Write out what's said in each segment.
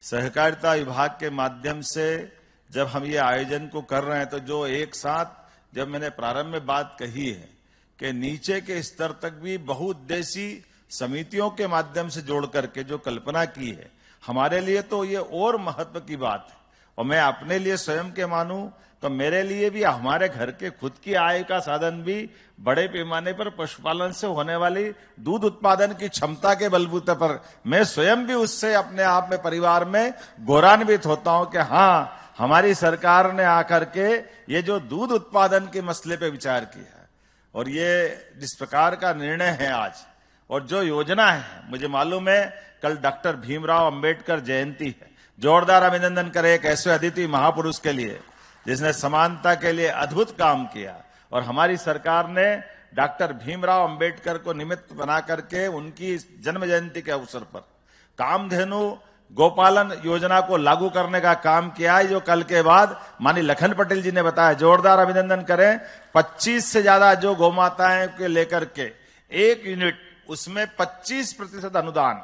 सहकारिता विभाग के माध्यम से जब हम ये आयोजन को कर रहे हैं तो जो एक साथ जब मैंने प्रारंभ में बात कही है कि नीचे के स्तर तक भी बहुउद्देशीय समितियों के माध्यम से जोड़ करके जो कल्पना की है, हमारे लिए तो ये और महत्व की बात है। और मैं अपने लिए स्वयं के मानूं तो मेरे लिए भी हमारे घर के खुद की आय का साधन भी बड़े पैमाने पर पशुपालन से होने वाली दूध उत्पादन की क्षमता के बलबूते पर मैं स्वयं भी उससे अपने आप में परिवार में गौरवान्वित होता हूं कि हाँ, हमारी सरकार ने आकर के ये जो दूध उत्पादन के मसले पे विचार किया है और ये जिस प्रकार का निर्णय है आज और जो योजना है, मुझे मालूम है कल डॉक्टर भीमराव अंबेडकर जयंती है। जोरदार अभिनंदन करें एक ऐसे अदिति महापुरुष के लिए जिसने समानता के लिए अद्भुत काम किया और हमारी सरकार ने डॉक्टर भीमराव अंबेडकर को निमित्त बना करके उनकी जन्म जयंती के अवसर पर कामधेनु गोपालन योजना को लागू करने का काम किया है, जो कल के बाद माननीय लखन पटेल जी ने बताया। जोरदार अभिनंदन करें। 25 से ज्यादा जो गौमाताएं के लेकर के 1 यूनिट उसमें 25% अनुदान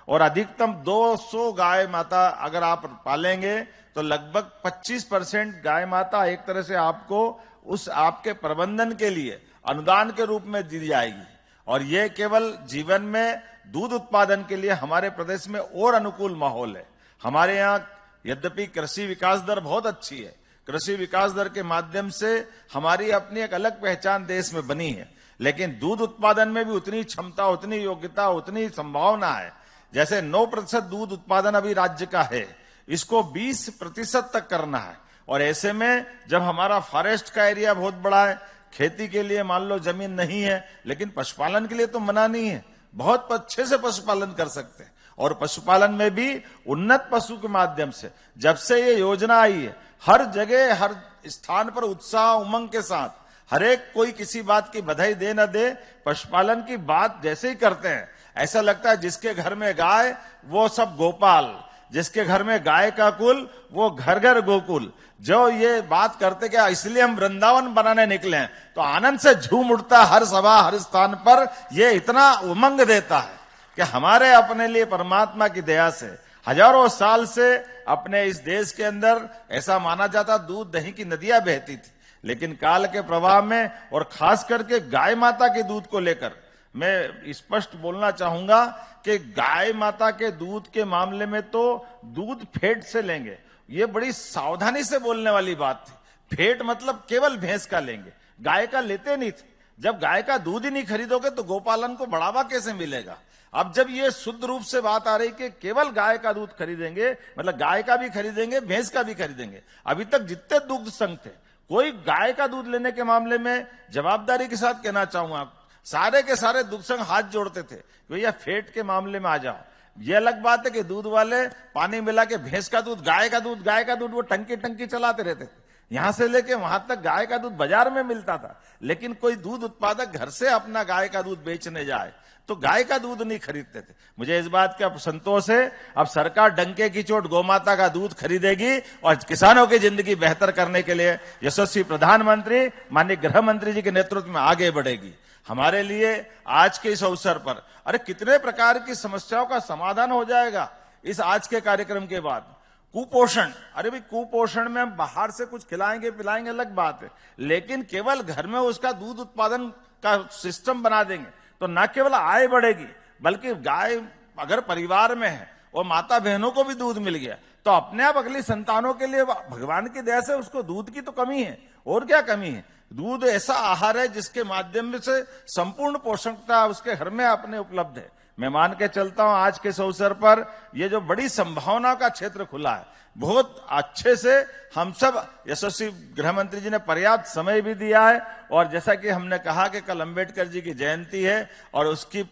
और अधिकतम 200 गाय माता अगर आप पालेंगे तो लगभग 25% गाय माता एक तरह से आपको उस आपके प्रबंधन के लिए अनुदान के रूप में दी जाएगी। और ये केवल जीवन में दूध उत्पादन के लिए हमारे प्रदेश में और अनुकूल माहौल है। हमारे यहाँ यद्यपि कृषि विकास दर बहुत अच्छी है, कृषि विकास दर के माध्यम से हमारी अपनी एक अलग पहचान देश में बनी है, लेकिन दूध उत्पादन में भी उतनी क्षमता, उतनी योग्यता, उतनी संभावना है। जैसे 9% दूध उत्पादन अभी राज्य का है, इसको 20% तक करना है। और ऐसे में जब हमारा फॉरेस्ट का एरिया बहुत बड़ा है, खेती के लिए मान लो जमीन नहीं है, लेकिन पशुपालन के लिए तो मना नहीं है, बहुत अच्छे से पशुपालन कर सकते हैं। और पशुपालन में भी उन्नत पशु के माध्यम से जब से ये योजना आई है, हर जगह हर स्थान पर उत्साह उमंग के साथ हर एक कोई किसी बात की बधाई दे न दे, पशुपालन की बात जैसे ही करते हैं ऐसा लगता है जिसके घर में गाय वो सब गोपाल, जिसके घर में गाय का कुल वो घर घर गोकुल। जो ये बात करते क्या इसलिए हम वृंदावन बनाने निकले हैं, तो आनंद से झूम उठता हर सभा हर स्थान पर। ये इतना उमंग देता है कि हमारे अपने लिए परमात्मा की दया से हजारों साल से अपने इस देश के अंदर ऐसा माना जाता दूध दही की नदियां बहती थी, लेकिन काल के प्रवाह में और खास करके गाय माता के दूध को लेकर मैं स्पष्ट बोलना चाहूंगा कि गाय माता के दूध के मामले में तो दूध फेट से लेंगे, ये बड़ी सावधानी से बोलने वाली बात थी। फेट मतलब केवल भैंस का लेंगे, गाय का लेते नहीं थे। जब गाय का दूध ही नहीं खरीदोगे तो गोपालन को बढ़ावा कैसे मिलेगा। अब जब ये शुद्ध रूप से बात आ रही कि केवल गाय का दूध खरीदेंगे, मतलब गाय का भी खरीदेंगे भैंस का भी खरीदेंगे। अभी तक जितने दुग्ध संघ थे, कोई गाय का दूध लेने के मामले में जवाबदारी के साथ कहना चाहूंगा सारे के सारे दुग्ध संघ हाथ जोड़ते थे, भैया फेट के मामले में आ जाओ। ये अलग बात है कि दूध वाले पानी मिला के भैंस का दूध गाय का दूध वो टंकी चलाते रहते थे। यहां से लेके वहां तक गाय का दूध बाजार में मिलता था, लेकिन कोई दूध उत्पादक घर से अपना गाय का दूध बेचने जाए तो गाय का दूध नहीं खरीदते थे। मुझे इस बात का संतोष है, अब सरकार डंके की चोट गोमाता का दूध खरीदेगी और किसानों की जिंदगी बेहतर करने के लिए यशस्वी प्रधानमंत्री माननीय गृह मंत्री जी के नेतृत्व में आगे बढ़ेगी। हमारे लिए आज के इस अवसर पर अरे कितने प्रकार की समस्याओं का समाधान हो जाएगा इस आज के कार्यक्रम के बाद। कुपोषण, अरे भाई कुपोषण में हम बाहर से कुछ खिलाएंगे पिलाएंगे अलग बात है, लेकिन केवल घर में उसका दूध उत्पादन का सिस्टम बना देंगे तो न केवल आय बढ़ेगी, बल्कि गाय अगर परिवार में है और माता बहनों को भी दूध मिल गया तो अपने आप अगली संतानों के लिए भगवान की दया से उसको दूध की तो कमी है, और क्या कमी है। दूध ऐसा आहार है जिसके माध्यम से संपूर्ण पोषकता उसके घर में अपने उपलब्ध है। मैं मान के चलता हूं आज के इस अवसर पर ये जो बड़ी संभावना का क्षेत्र खुला है, बहुत अच्छे से हम सब यशस्वी गृह मंत्री जी ने पर्याप्त समय भी दिया है। और जैसा कि हमने कहा कि कल अंबेडकर जी की जयंती है और उसकी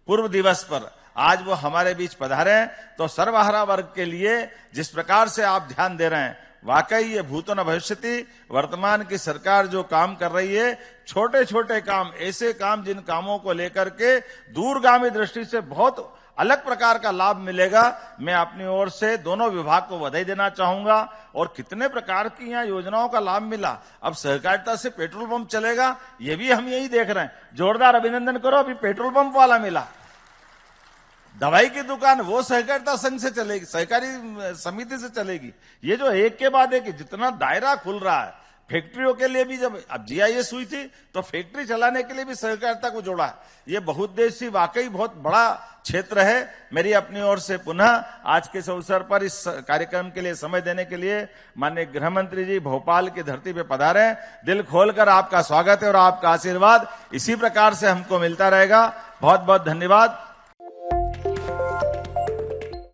पूर्व दिवस पर आज वो हमारे बीच पधारे हैं, तो सर्वहारा वर्ग के लिए जिस प्रकार से आप ध्यान दे रहे हैं, वाकई ये भूतो न भविष्यति। वर्तमान की सरकार जो काम कर रही है, छोटे छोटे काम, ऐसे काम जिन कामों को लेकर के दूरगामी दृष्टि से बहुत अलग प्रकार का लाभ मिलेगा। मैं अपनी ओर से दोनों विभाग को बधाई देना चाहूंगा। और कितने प्रकार की यहाँ योजनाओं का लाभ मिला। अब सहकारिता से पेट्रोल पंप चलेगा, ये भी हम यही देख रहे हैं। जोरदार अभिनंदन करो, अभी पेट्रोल पंप वाला मिला। दवाई की दुकान वो सहकारिता संघ से चलेगी, सहकारी समिति से चलेगी। ये जो एक के बाद एक जितना दायरा खुल रहा है, फैक्ट्रियों के लिए भी जब अब जीआईएस हुई थी तो फैक्ट्री चलाने के लिए भी सहकारिता को जोड़ा है। ये बहुउद्देशीय वाकई बहुत बड़ा क्षेत्र है। मेरी अपनी ओर से पुनः आज के इस अवसर पर इस कार्यक्रम के लिए समय देने के लिए माननीय गृह मंत्री जी भोपाल की धरती पे पधारे। दिल खोलकर आपका स्वागत है और आपका आशीर्वाद इसी प्रकार से हमको मिलता रहेगा। बहुत बहुत धन्यवाद।